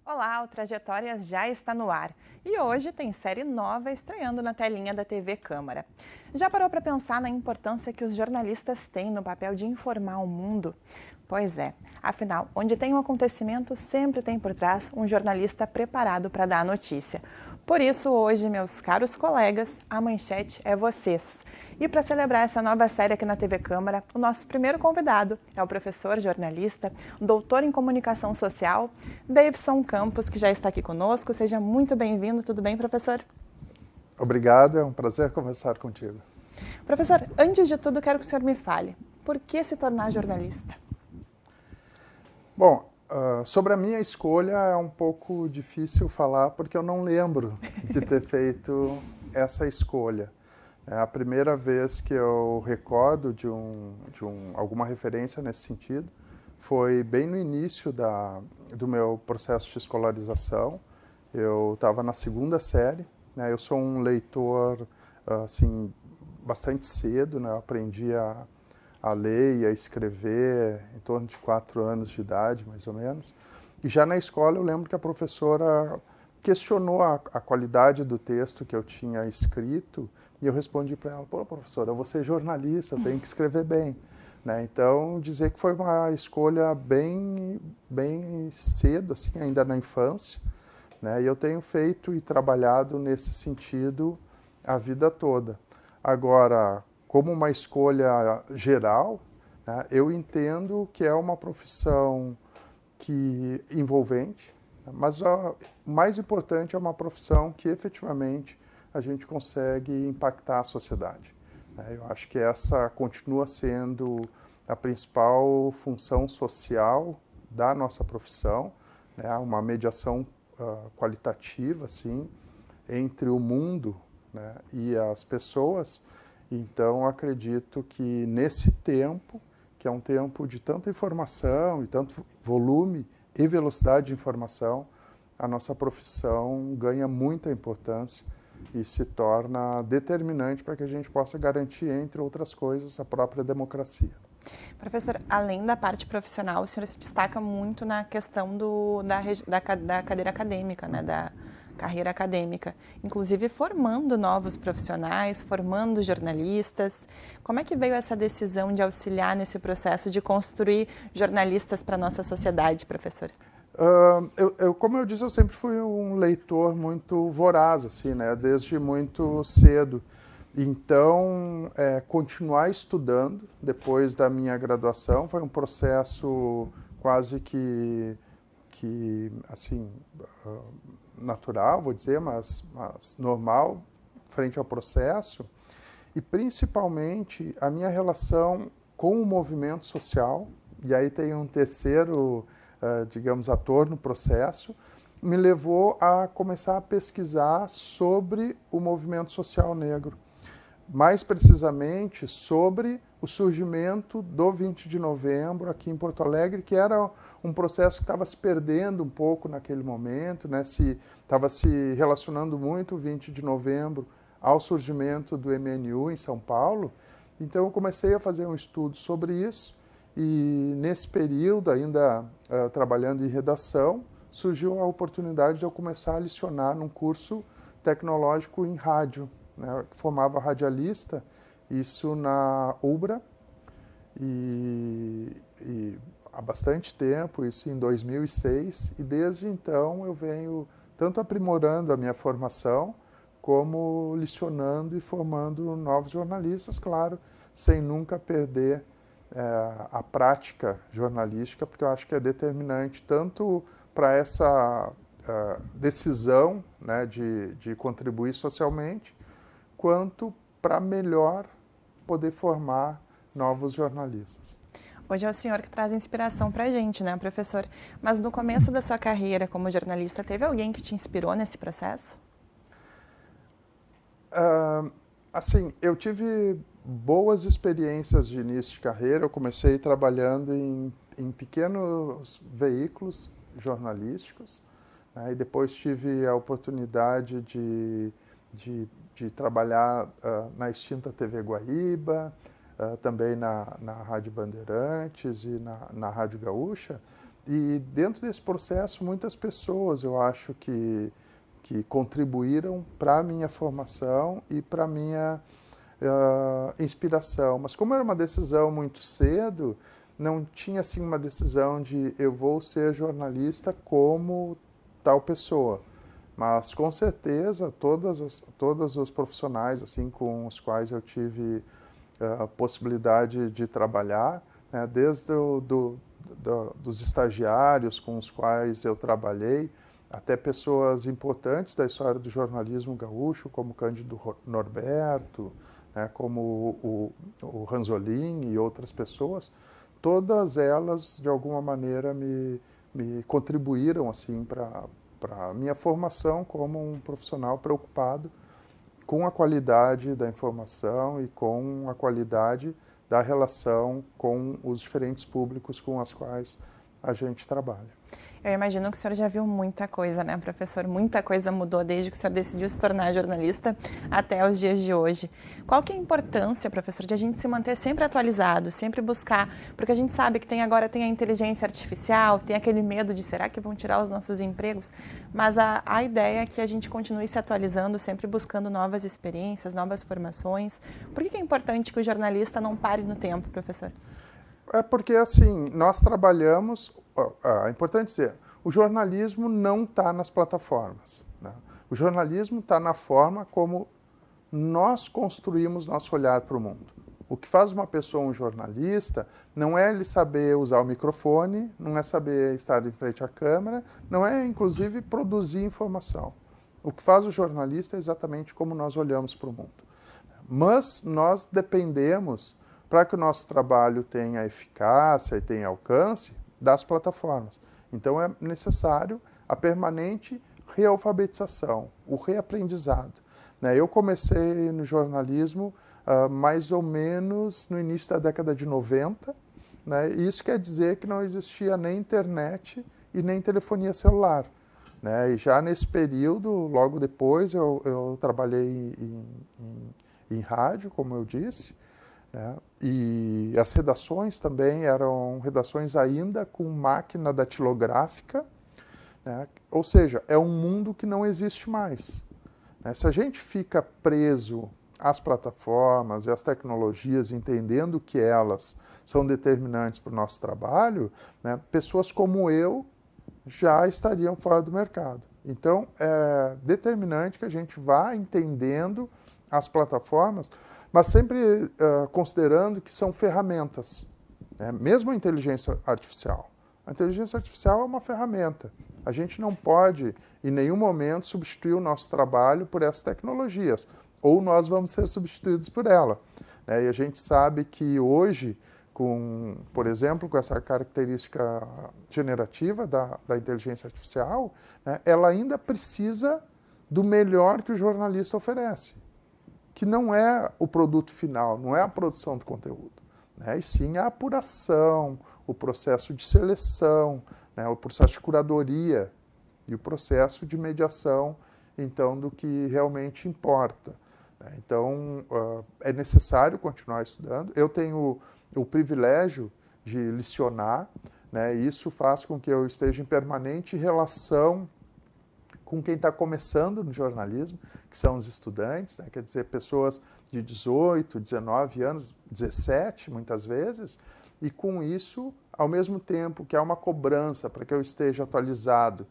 Olá, o Trajetórias já está no ar e hoje tem série nova estreando na telinha da TV Câmara. Já parou para pensar na importância que os jornalistas têm no papel de informar o mundo? Pois é, afinal, onde tem um acontecimento, sempre tem por trás um jornalista preparado para dar a notícia. Por isso, hoje, meus caros colegas, a manchete é vocês. E para celebrar essa nova série aqui na TV Câmara, o nosso primeiro convidado é o professor, jornalista, doutor em comunicação social, Davidson Campos, que já está aqui conosco. Seja muito bem-vindo. Tudo bem, professor? Obrigado, é um prazer conversar contigo. Professor, antes de tudo, quero que o senhor me fale, por que se tornar jornalista? Bom, sobre a minha escolha é um pouco difícil falar porque eu não lembro de ter feito essa escolha. É a primeira vez que eu recordo de alguma referência nesse sentido foi bem no início do meu processo de escolarização. Eu estava na segunda série, né? Eu sou um leitor assim, bastante cedo, né? Eu aprendi a ler e a escrever em torno de 4 anos de idade, mais ou menos. E já na escola eu lembro que a professora questionou a qualidade do texto que eu tinha escrito e eu respondi para ela: pô, professora, eu vou ser jornalista, eu tenho que escrever bem. Né? Então, dizer que foi uma escolha bem cedo, assim, ainda na infância. Né? E eu tenho feito e trabalhado nesse sentido a vida toda. Agora, como uma escolha geral, né, eu entendo que é uma profissão envolvente, mas o mais importante é uma profissão que efetivamente a gente consegue impactar a sociedade. Eu acho que essa continua sendo a principal função social da nossa profissão, né, uma mediação qualitativa, assim, entre o mundo, né, e as pessoas. Então, acredito que nesse tempo, que é um tempo de tanta informação e tanto volume e velocidade de informação, a nossa profissão ganha muita importância e se torna determinante para que a gente possa garantir, entre outras coisas, a própria democracia. Professor, além da parte profissional, o senhor se destaca muito na questão da cadeira acadêmica, né, da carreira acadêmica, inclusive formando novos profissionais, formando jornalistas. Como é que veio essa decisão de auxiliar nesse processo de construir jornalistas para a nossa sociedade, professor? Como eu disse, eu sempre fui um leitor muito voraz, assim, né, desde muito cedo. Então, continuar estudando depois da minha graduação foi um processo quase que assim, natural, vou dizer, mas normal, frente ao processo. E, principalmente, a minha relação com o movimento social, e aí tem um terceiro, digamos, ator no processo, me levou a começar a pesquisar sobre o movimento social negro. Mais precisamente sobre o surgimento do 20 de novembro aqui em Porto Alegre, que era um processo que estava se perdendo um pouco naquele momento, né? Estava se relacionando muito o 20 de novembro ao surgimento do MNU em São Paulo. Então eu comecei a fazer um estudo sobre isso e nesse período, ainda trabalhando em redação, surgiu a oportunidade de eu começar a lecionar num curso tecnológico em rádio, né, que formava radialista, isso na UBRA, e há bastante tempo, isso em 2006, e desde então eu venho tanto aprimorando a minha formação, como lecionando e formando novos jornalistas, claro, sem nunca perder a prática jornalística, porque eu acho que é determinante tanto para essa decisão, né, de contribuir socialmente, quanto para melhor poder formar novos jornalistas. Hoje é o senhor que traz inspiração para a gente, né, professor? Mas no começo da sua carreira como jornalista, teve alguém que te inspirou nesse processo? Assim, eu tive boas experiências de início de carreira. Eu comecei trabalhando em pequenos veículos jornalísticos, né, e depois tive a oportunidade de trabalhar na extinta TV Guaíba, também na Rádio Bandeirantes e na Rádio Gaúcha. E dentro desse processo, muitas pessoas, eu acho que contribuíram para a minha formação e para a minha inspiração. Mas como era uma decisão muito cedo, não tinha assim uma decisão de eu vou ser jornalista como tal pessoa. Mas com certeza todos os profissionais assim com os quais eu tive a possibilidade de trabalhar, né, desde dos estagiários com os quais eu trabalhei, até pessoas importantes da história do jornalismo gaúcho, como Cândido Norberto, né, como o Ranzolin e outras pessoas, todas elas, de alguma maneira, me contribuíram assim, para a minha formação como um profissional preocupado com a qualidade da informação e com a qualidade da relação com os diferentes públicos com os quais a gente trabalha. Eu imagino que o senhor já viu muita coisa, né, professor? Muita coisa mudou desde que o senhor decidiu se tornar jornalista até os dias de hoje. Qual que é a importância, professor, de a gente se manter sempre atualizado, sempre buscar? Porque a gente sabe que agora tem a inteligência artificial, tem aquele medo de será que vão tirar os nossos empregos? Mas a ideia é que a gente continue se atualizando, sempre buscando novas experiências, novas formações. Por que é importante que o jornalista não pare no tempo, professor? É porque, assim, nós trabalhamos... É importante dizer, o jornalismo não está nas plataformas, né? O jornalismo está na forma como nós construímos nosso olhar para o mundo. O que faz uma pessoa um jornalista não é ele saber usar o microfone, não é saber estar em frente à câmera, não é, inclusive, produzir informação. O que faz o jornalista é exatamente como nós olhamos para o mundo. Mas nós dependemos, para que o nosso trabalho tenha eficácia e tenha alcance, das plataformas. Então é necessário a permanente realfabetização, o reaprendizado. Eu comecei no jornalismo mais ou menos no início da década de 90, né? E isso quer dizer que não existia nem internet e nem telefonia celular, né? E já nesse período, logo depois, eu trabalhei em rádio, como eu disse, né? E as redações também eram redações ainda com máquina datilográfica, né? Ou seja, é um mundo que não existe mais, né? Se a gente fica preso às plataformas e às tecnologias, entendendo que elas são determinantes para o nosso trabalho, né, pessoas como eu já estariam fora do mercado. Então, é determinante que a gente vá entendendo as plataformas, mas sempre considerando que são ferramentas, né? Mesmo a inteligência artificial. A inteligência artificial é uma ferramenta. A gente não pode, em nenhum momento, substituir o nosso trabalho por essas tecnologias, ou nós vamos ser substituídos por ela, né? E a gente sabe que hoje, por exemplo, com essa característica generativa da inteligência artificial, né, ela ainda precisa do melhor que o jornalista oferece, que não é o produto final, não é a produção do conteúdo, né, e sim a apuração, o processo de seleção, né, o processo de curadoria e o processo de mediação, então, do que realmente importa. Então, é necessário continuar estudando. Eu tenho o privilégio de lecionar, né, e isso faz com que eu esteja em permanente relação com quem está começando no jornalismo, que são os estudantes, né, quer dizer, pessoas de 18, 19 anos, 17 muitas vezes, e com isso, ao mesmo tempo que há uma cobrança para que eu esteja atualizado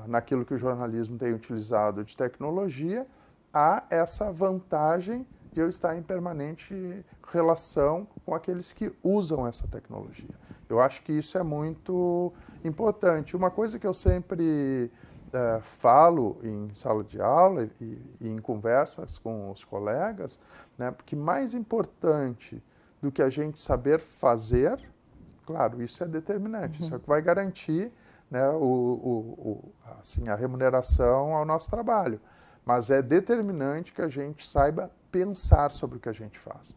naquilo que o jornalismo tem utilizado de tecnologia, há essa vantagem de eu estar em permanente relação com aqueles que usam essa tecnologia. Eu acho que isso é muito importante. Uma coisa que eu sempre falo em sala de aula e em conversas com os colegas, né, porque mais importante do que a gente saber fazer, claro, isso é determinante, isso é o que vai garantir, né, assim, a remuneração ao nosso trabalho. Mas é determinante que a gente saiba pensar sobre o que a gente faz.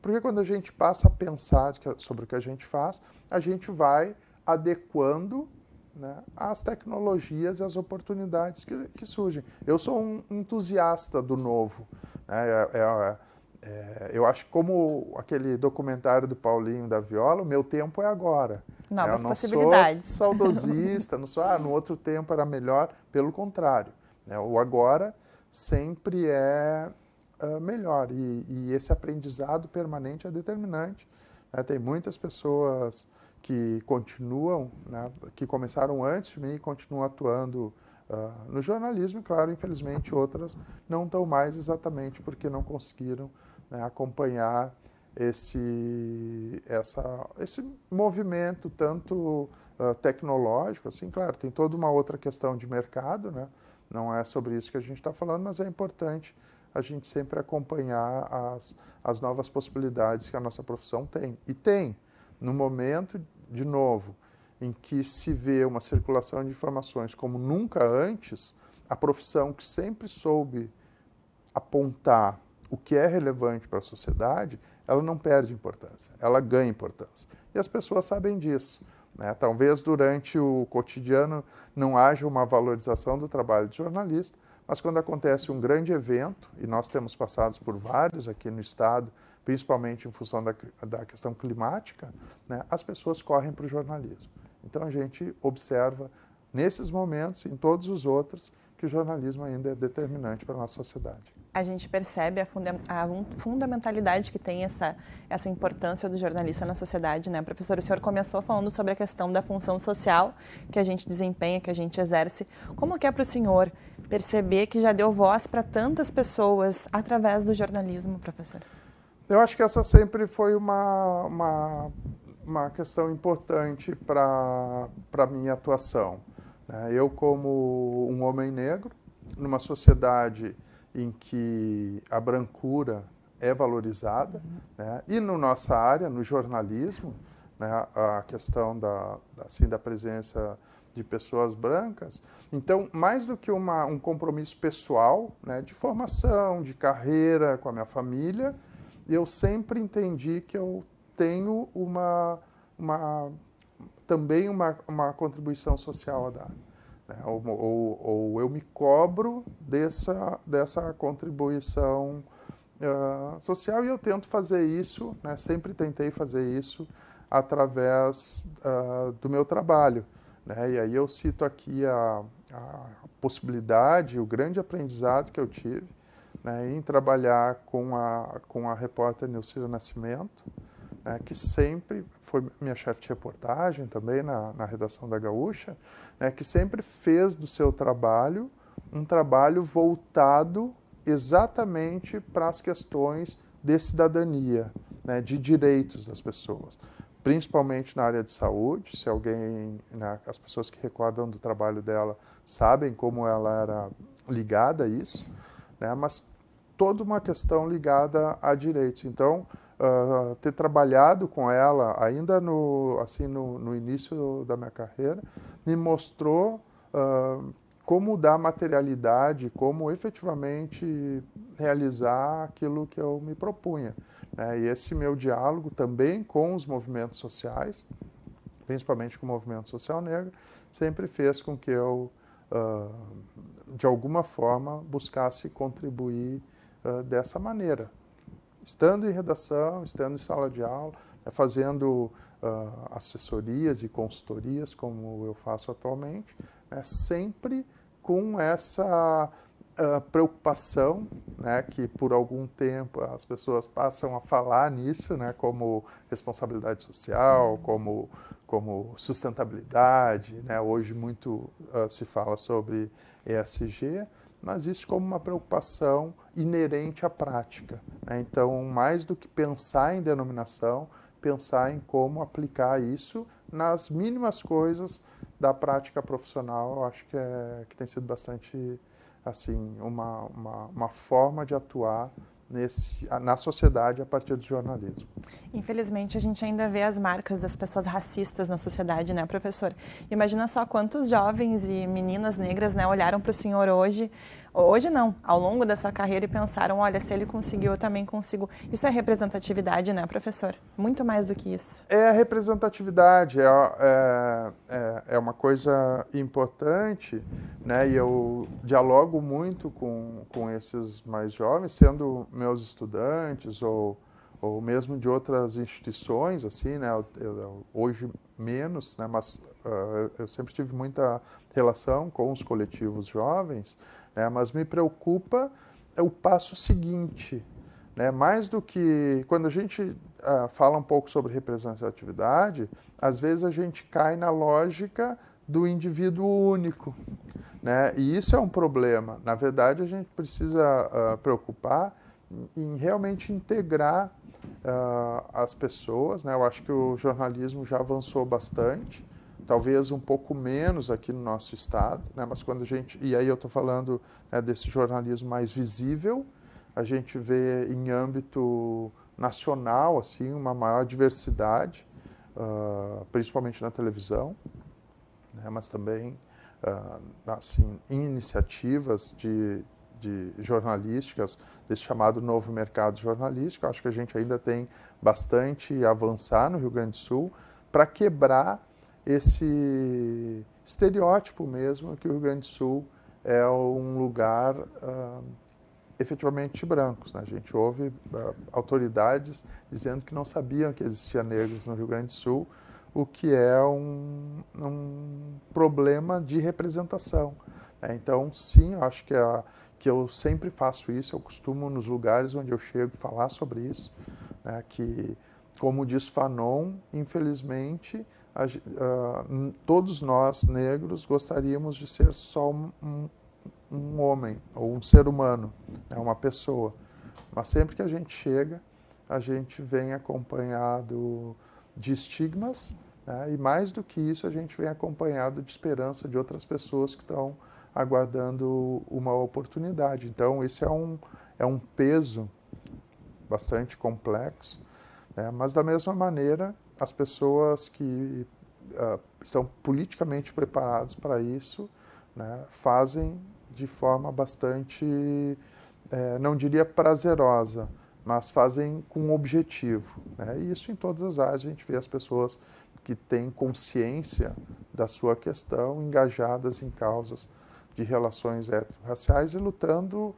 Porque quando a gente passa a pensar sobre o que a gente vai adequando, né, as tecnologias e as oportunidades que surgem. Eu sou um entusiasta do novo, né, Eu acho que como aquele documentário do Paulinho da Viola, o meu tempo é agora. Novas eu não possibilidades. sou saudosista, não sou, no outro tempo era melhor, pelo contrário. O agora sempre é melhor e esse aprendizado permanente é determinante. Tem muitas pessoas que continuam, que começaram antes de mim e continuam atuando no jornalismo, e claro, infelizmente outras não estão mais exatamente porque não conseguiram acompanhar esse movimento tanto tecnológico, assim, claro, tem toda uma outra questão de mercado, não é sobre isso que a gente está falando, mas é importante a gente sempre acompanhar as novas possibilidades que a nossa profissão tem. E tem, no momento, de novo, em que se vê uma circulação de informações como nunca antes, a profissão que sempre soube apontar o que é relevante para a sociedade, ela não perde importância, ela ganha importância. E as pessoas sabem disso. Talvez durante o cotidiano não haja uma valorização do trabalho de jornalista, mas quando acontece um grande evento, e nós temos passado por vários aqui no Estado, principalmente em função da questão climática, as pessoas correm para o jornalismo. Então a gente observa nesses momentos e em todos os outros que o jornalismo ainda é determinante para a nossa sociedade. A gente percebe a fundamentalidade que tem essa importância do jornalista na sociedade, Professor? O senhor começou falando sobre a questão da função social que a gente desempenha, que a gente exerce. Como que é para o senhor perceber que já deu voz para tantas pessoas através do jornalismo, professor? Eu acho que essa sempre foi uma questão importante para a minha atuação. Eu, como um homem negro, numa sociedade em que a brancura é valorizada, e na nossa área, no jornalismo, a questão da presença de pessoas brancas. Então, mais do que um compromisso pessoal, de formação, de carreira com a minha família, eu sempre entendi que eu tenho também uma contribuição social a dar. Ou eu me cobro dessa contribuição social e eu tento fazer isso, sempre tentei fazer isso através do meu trabalho. E aí eu cito aqui a possibilidade, o grande aprendizado que eu tive em trabalhar com a repórter Nilcira Nascimento, que sempre foi minha chefe de reportagem também na redação da Gaúcha, que sempre fez do seu trabalho um trabalho voltado exatamente para as questões de cidadania, de direitos das pessoas, principalmente na área de saúde. Se alguém, as pessoas que recordam do trabalho dela sabem como ela era ligada a isso, mas toda uma questão ligada a direitos. Então, ter trabalhado com ela ainda no início da minha carreira me mostrou como dar materialidade, como efetivamente realizar aquilo que eu me propunha. E esse meu diálogo também com os movimentos sociais, principalmente com o movimento social negro, sempre fez com que eu, de alguma forma, buscasse contribuir dessa maneira. Estando em redação, estando em sala de aula, fazendo assessorias e consultorias, como eu faço atualmente, sempre com essa preocupação, que por algum tempo as pessoas passam a falar nisso, como responsabilidade social, como sustentabilidade, hoje muito se fala sobre ESG, mas isso como uma preocupação inerente à prática. Então, mais do que pensar em denominação, pensar em como aplicar isso nas mínimas coisas da prática profissional, eu acho que tem sido bastante uma forma de atuar na sociedade a partir do jornalismo. Infelizmente, a gente ainda vê as marcas das pessoas racistas na sociedade, professor? Imagina só quantos jovens e meninas negras olharam para o senhor hoje, Hoje não, ao longo da sua carreira e pensaram, olha, se ele conseguiu, eu também consigo. Isso é representatividade, né, professor? Muito mais do que isso. É a representatividade, é uma coisa importante, né? E eu dialogo muito com esses mais jovens, sendo meus estudantes ou mesmo de outras instituições, assim, né? Hoje menos, né? Mas eu sempre tive muita relação com os coletivos jovens, né? Mas me preocupa o passo seguinte, né? Mais do que quando a gente fala um pouco sobre representatividade, às vezes a gente cai na lógica do indivíduo único, né? E isso é um problema. Na verdade, a gente precisa preocupar em realmente integrar as pessoas, né? Eu acho que o jornalismo já avançou bastante, talvez um pouco menos aqui no nosso estado, né? Mas quando a gente, e aí eu estou falando, né, desse jornalismo mais visível, a gente vê em âmbito nacional assim uma maior diversidade, principalmente na televisão, né, mas também assim em iniciativas de jornalísticas desse chamado novo mercado jornalístico. Acho que a gente ainda tem bastante a avançar no Rio Grande do Sul para quebrar esse estereótipo mesmo que o Rio Grande do Sul é um lugar efetivamente de brancos, né? A gente ouve autoridades dizendo que não sabiam que existia negros no Rio Grande do Sul, o que é um problema de representação, né? Então, sim, eu acho que eu sempre faço isso, eu costumo nos lugares onde eu chego falar sobre isso, né? Que, como diz Fanon, infelizmente, todos nós negros gostaríamos de ser só um homem ou um ser humano, né, uma pessoa. Mas sempre que a gente chega, a gente vem acompanhado de estigmas, né, e mais do que isso, a gente vem acompanhado de esperança de outras pessoas que estão aguardando uma oportunidade. Então, esse é um peso bastante complexo, né, mas da mesma maneira, as pessoas que estão politicamente preparadas para isso, né, fazem de forma bastante, não diria prazerosa, mas fazem com um objetivo, né? E isso em todas as áreas a gente vê as pessoas que têm consciência da sua questão, engajadas em causas de relações étnico-raciais e lutando,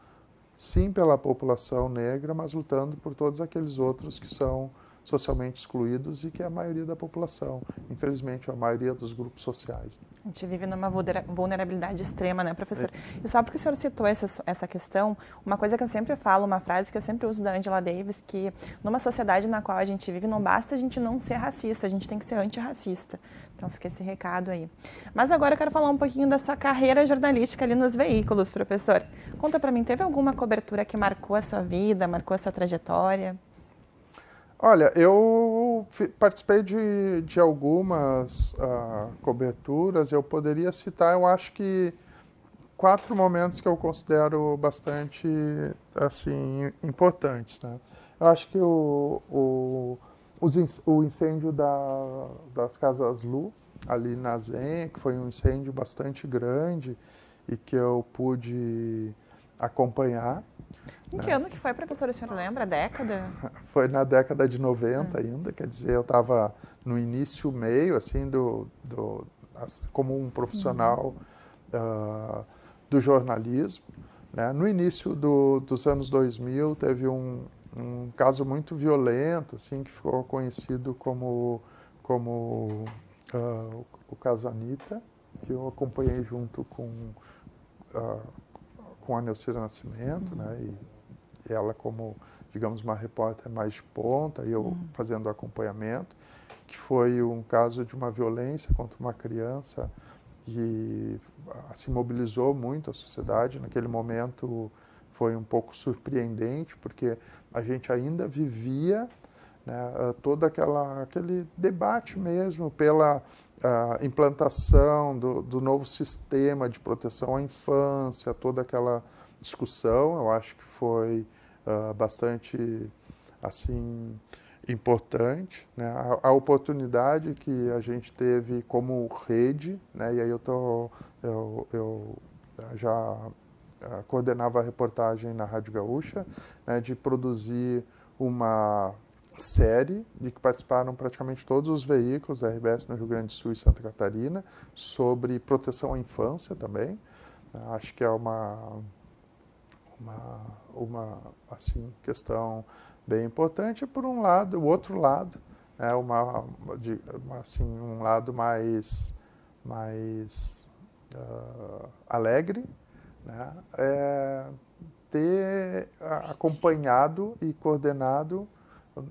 sim, pela população negra, mas lutando por todos aqueles outros que são socialmente excluídos e que é a maioria da população, infelizmente a maioria dos grupos sociais. A gente vive numa vulnerabilidade extrema, né, professor? E só porque o senhor citou essa questão, uma coisa que eu sempre falo, uma frase que eu sempre uso da Angela Davis, que numa sociedade na qual a gente vive, não basta a gente não ser racista, a gente tem que ser antirracista. Então fica esse recado aí. Mas agora eu quero falar um pouquinho da sua carreira jornalística ali nos veículos, professor. Conta pra mim, teve alguma cobertura que marcou a sua vida, marcou a sua trajetória? Olha, eu participei de algumas coberturas, eu poderia citar, eu acho que 4 momentos que eu considero bastante assim, importantes, né? Eu acho que o incêndio das Casas Lu, ali na Zen, que foi um incêndio bastante grande e que eu pude acompanhar. Em que ano que foi, professor? O senhor lembra? A década? Foi na década de 90 ainda, quer dizer, eu estava no início, meio, assim, como um profissional do jornalismo, né? No início dos anos 2000, teve um caso muito violento, assim, que ficou conhecido como o caso Anitta, que eu acompanhei junto com a Neucira Nascimento, né? E ela como, digamos, uma repórter mais de ponta, e eu fazendo acompanhamento, que foi um caso de uma violência contra uma criança que assim, mobilizou muito a sociedade. Naquele momento foi um pouco surpreendente, porque a gente ainda vivia, né, todo aquele debate mesmo pela implantação do novo sistema de proteção à infância, toda aquela discussão. Eu acho que foi bastante assim importante, né? A oportunidade que a gente teve como rede, né? E aí eu já coordenava a reportagem na Rádio Gaúcha, né, de produzir uma série de que participaram praticamente todos os veículos da RBS no Rio Grande do Sul e Santa Catarina, sobre proteção à infância também. Acho que é uma assim, questão bem importante. Por um lado, o outro lado, assim, um lado mais alegre, né, ter acompanhado e coordenado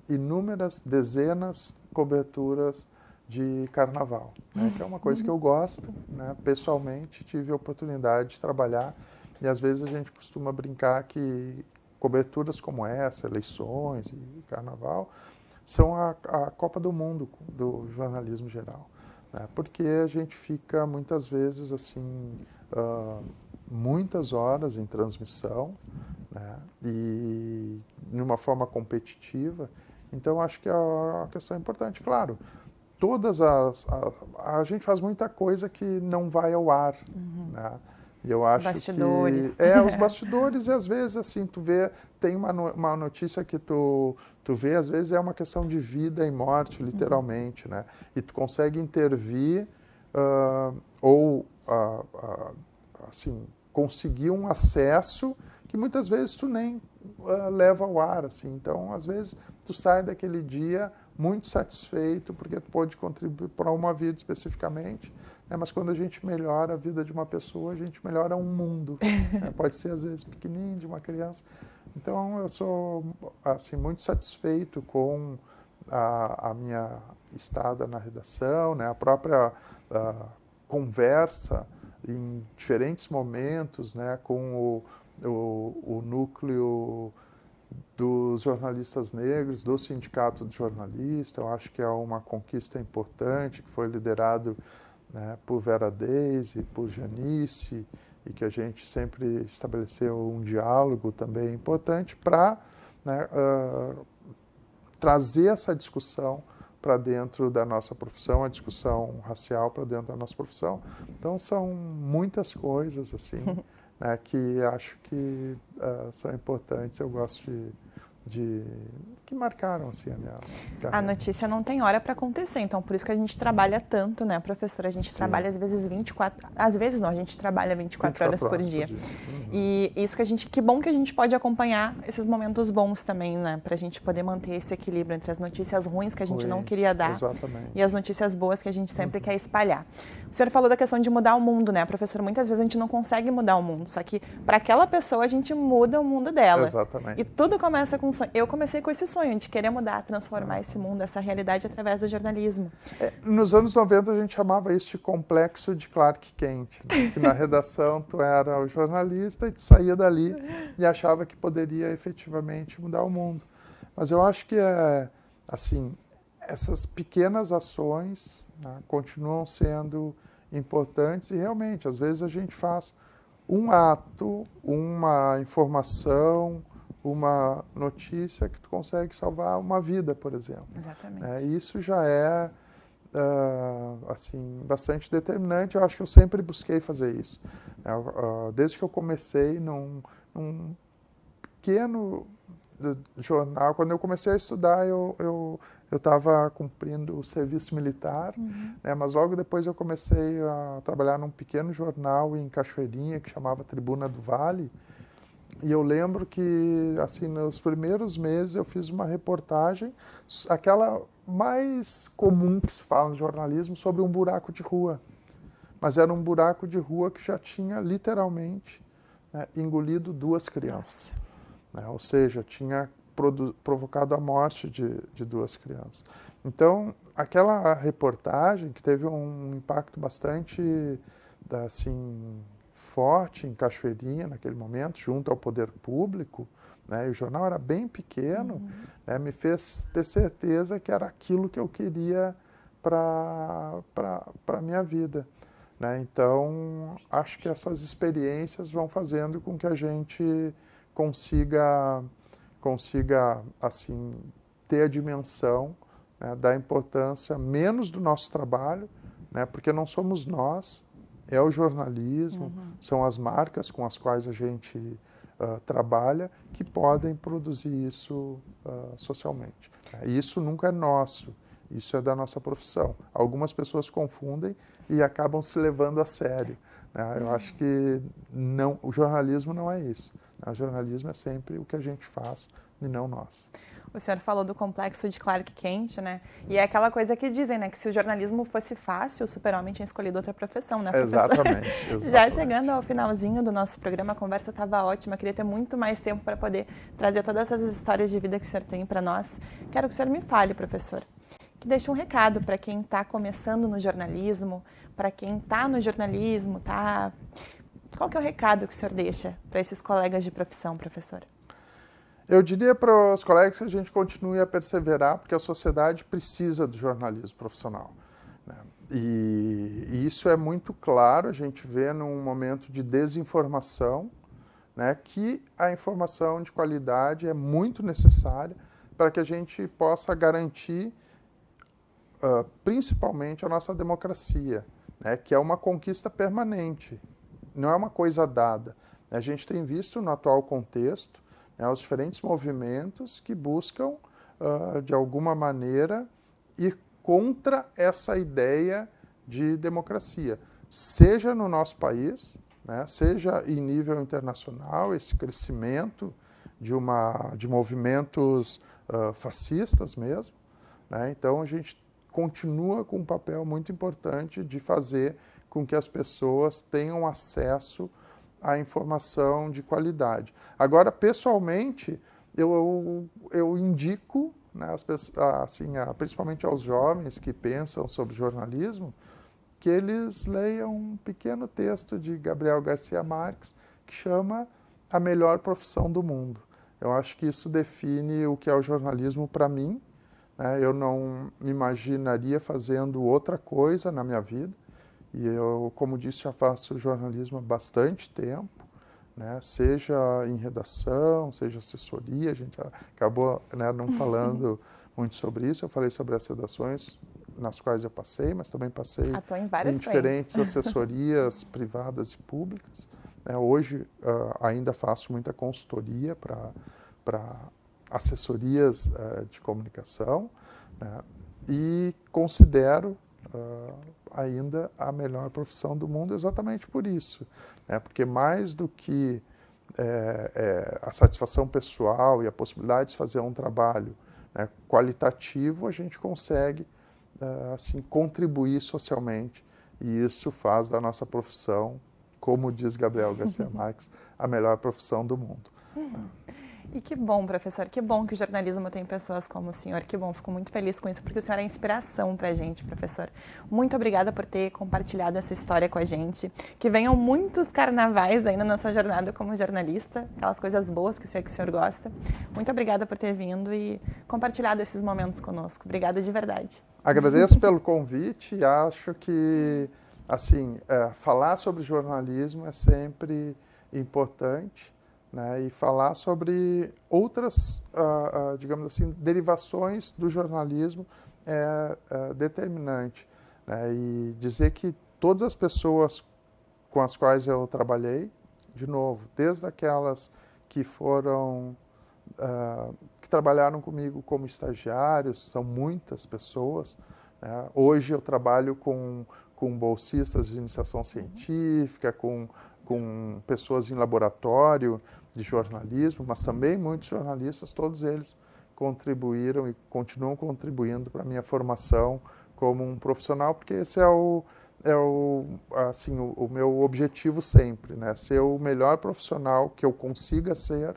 inúmeras dezenas coberturas de carnaval, né, que é uma coisa que eu gosto, né, pessoalmente tive a oportunidade de trabalhar, e às vezes a gente costuma brincar que coberturas como essa, eleições e carnaval, são a Copa do Mundo do jornalismo geral, né, porque a gente fica muitas vezes assim, muitas horas em transmissão, né, e de uma forma competitiva. Então acho que é uma questão importante. Claro, a gente faz muita coisa que não vai ao ar, né? E eu acho os bastidores. Os bastidores, e às vezes assim, tu vê, tem uma notícia que tu vê, às vezes é uma questão de vida e morte, literalmente, né? E tu consegue intervir assim, conseguir um acesso que muitas vezes tu nem leva ao ar, assim. Então, às vezes, tu sai daquele dia muito satisfeito porque tu pode contribuir para uma vida especificamente, né? Mas quando a gente melhora a vida de uma pessoa, a gente melhora um mundo, né? Pode ser, às vezes, pequenininho, de uma criança. Então, eu sou assim, muito satisfeito com a minha estada na redação, né? A própria conversa em diferentes momentos, né? Com o núcleo dos jornalistas negros, do Sindicato de Jornalistas. Eu acho que é uma conquista importante, que foi liderado, né, por Vera Deise, por Janice, e que a gente sempre estabeleceu um diálogo também importante para, né, trazer essa discussão para dentro da nossa profissão, a discussão racial para dentro da nossa profissão. Então, são muitas coisas, assim, né, que acho que são importantes. Eu gosto que marcaram, assim, a minha carreira. A notícia não tem hora para acontecer, então por isso que a gente trabalha tanto, né, professora? A gente trabalha às vezes 24, às vezes não, a gente trabalha 24 horas por dia. E isso que bom que a gente pode acompanhar esses momentos bons também, né, para a gente poder manter esse equilíbrio entre as notícias ruins que a gente não queria dar e as notícias boas que a gente sempre quer espalhar. O senhor falou da questão de mudar o mundo, né, professora? Muitas vezes a gente não consegue mudar o mundo, só que para aquela pessoa a gente muda o mundo dela. Exatamente. E tudo começa com um sonho. Eu comecei com esse sonho de querer mudar, transformar esse mundo, essa realidade através do jornalismo. Nos anos 90 a gente chamava isso de complexo de Clark Kent, né? Que na redação tu era o jornalista e tu saía dali e achava que poderia efetivamente mudar o mundo. Mas eu acho que assim, essas pequenas ações, né, continuam sendo importantes e realmente, às vezes a gente faz um ato, uma informação, uma notícia que tu consegue salvar uma vida, por exemplo. Exatamente. Isso já é assim, bastante determinante. Eu acho que eu sempre busquei fazer isso. Desde que eu comecei num pequeno jornal, quando eu comecei a estudar, eu estava cumprindo o serviço militar, né, mas logo depois eu comecei a trabalhar num pequeno jornal em Cachoeirinha, que chamava Tribuna do Vale. E eu lembro que, assim, nos primeiros meses eu fiz uma reportagem, aquela mais comum que se fala no jornalismo, sobre um buraco de rua. Mas era um buraco de rua que já tinha, literalmente, né, engolido 2 crianças. Né? Ou seja, tinha provocado a morte de 2 crianças. Então, aquela reportagem, que teve um impacto bastante, assim, forte em Cachoeirinha naquele momento, junto ao poder público, né, e o jornal era bem pequeno, né, me fez ter certeza que era aquilo que eu queria para a minha vida. Né? Então, acho que essas experiências vão fazendo com que a gente consiga assim, ter a dimensão, né, da importância menos do nosso trabalho, né, porque não somos nós é o jornalismo, são as marcas com as quais a gente trabalha que podem produzir isso socialmente. E isso nunca é nosso, isso é da nossa profissão. Algumas pessoas confundem e acabam se levando a sério. Eu acho que não, o jornalismo não é isso. O jornalismo é sempre o que a gente faz e não nós. O senhor falou do complexo de Clark Kent, né? E é aquela coisa que dizem, né? Que se o jornalismo fosse fácil, o Super-Homem tinha escolhido outra profissão, né, professor? Exatamente. Já chegando ao finalzinho do nosso programa, a conversa estava ótima. Queria ter muito mais tempo para poder trazer todas essas histórias de vida que o senhor tem para nós. Quero que o senhor me fale, professor, que deixe um recado para quem está começando no jornalismo, para quem está no jornalismo, tá? Qual que é o recado que o senhor deixa para esses colegas de profissão, professor? Eu diria para os colegas que a gente continue a perseverar, porque a sociedade precisa do jornalismo profissional. E isso é muito claro, a gente vê num momento de desinformação, que a informação de qualidade é muito necessária para que a gente possa garantir, principalmente, a nossa democracia, que é uma conquista permanente, não é uma coisa dada. A gente tem visto no atual contexto os diferentes movimentos que buscam, de alguma maneira, ir contra essa ideia de democracia, seja no nosso país, seja em nível internacional, esse crescimento de movimentos fascistas mesmo. Então, a gente continua com um papel muito importante de fazer com que as pessoas tenham acesso a informação de qualidade. Agora, pessoalmente, eu indico, principalmente aos jovens que pensam sobre jornalismo, que eles leiam um pequeno texto de Gabriel Garcia Marques que chama A Melhor Profissão do Mundo. Eu acho que isso define o que é o jornalismo para mim. Eu não me imaginaria fazendo outra coisa na minha vida. E eu, como disse, já faço jornalismo há bastante tempo, seja em redação, seja assessoria. A gente acabou não falando muito sobre isso. Eu falei sobre as redações nas quais eu passei, mas também passei em diferentes assessorias privadas e públicas. Hoje ainda faço muita consultoria para assessorias de comunicação, e considero ainda a melhor profissão do mundo exatamente por isso. Porque mais do que a satisfação pessoal e a possibilidade de fazer um trabalho qualitativo, a gente consegue contribuir socialmente. E isso faz da nossa profissão, como diz Gabriel Garcia Marques, a melhor profissão do mundo. E que bom, professor, que bom que o jornalismo tem pessoas como o senhor, que bom, fico muito feliz com isso, porque o senhor é inspiração para a gente, professor. Muito obrigada por ter compartilhado essa história com a gente, que venham muitos carnavais ainda na sua jornada como jornalista, aquelas coisas boas que eu sei que o senhor gosta. Muito obrigada por ter vindo e compartilhado esses momentos conosco. Obrigada de verdade. Agradeço pelo convite e acho que, falar sobre jornalismo é sempre importante. E falar sobre outras, digamos assim, derivações do jornalismo é determinante. E dizer que todas as pessoas com as quais eu trabalhei, de novo, desde aquelas que que trabalharam comigo como estagiários, são muitas pessoas. Hoje eu trabalho com bolsistas de iniciação científica, com pessoas em laboratório de jornalismo, mas também muitos jornalistas, todos eles contribuíram e continuam contribuindo para a minha formação como um profissional, porque esse é o meu objetivo sempre, ser o melhor profissional que eu consiga ser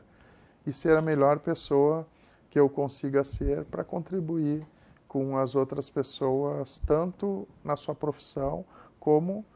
e ser a melhor pessoa que eu consiga ser para contribuir com as outras pessoas, tanto na sua profissão como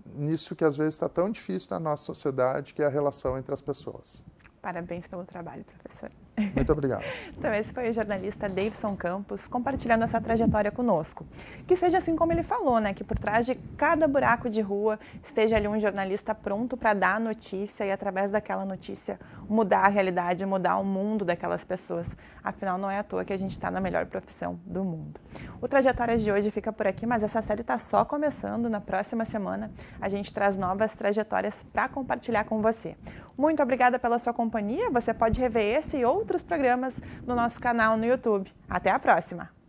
nisso que às vezes está tão difícil na nossa sociedade, que é a relação entre as pessoas. Parabéns pelo trabalho, professor. Muito obrigado. Então, esse foi o jornalista Davidson Campos compartilhando essa trajetória conosco. Que seja assim como ele falou, né? Que por trás de cada buraco de rua esteja ali um jornalista pronto para dar a notícia e, através daquela notícia, mudar a realidade, mudar o mundo daquelas pessoas. Afinal, não é à toa que a gente está na melhor profissão do mundo. O Trajetórias de hoje fica por aqui, mas essa série está só começando. Na próxima semana, a gente traz novas trajetórias para compartilhar com você. Muito obrigada pela sua companhia. Você pode rever esse e outros programas no nosso canal no YouTube. Até a próxima!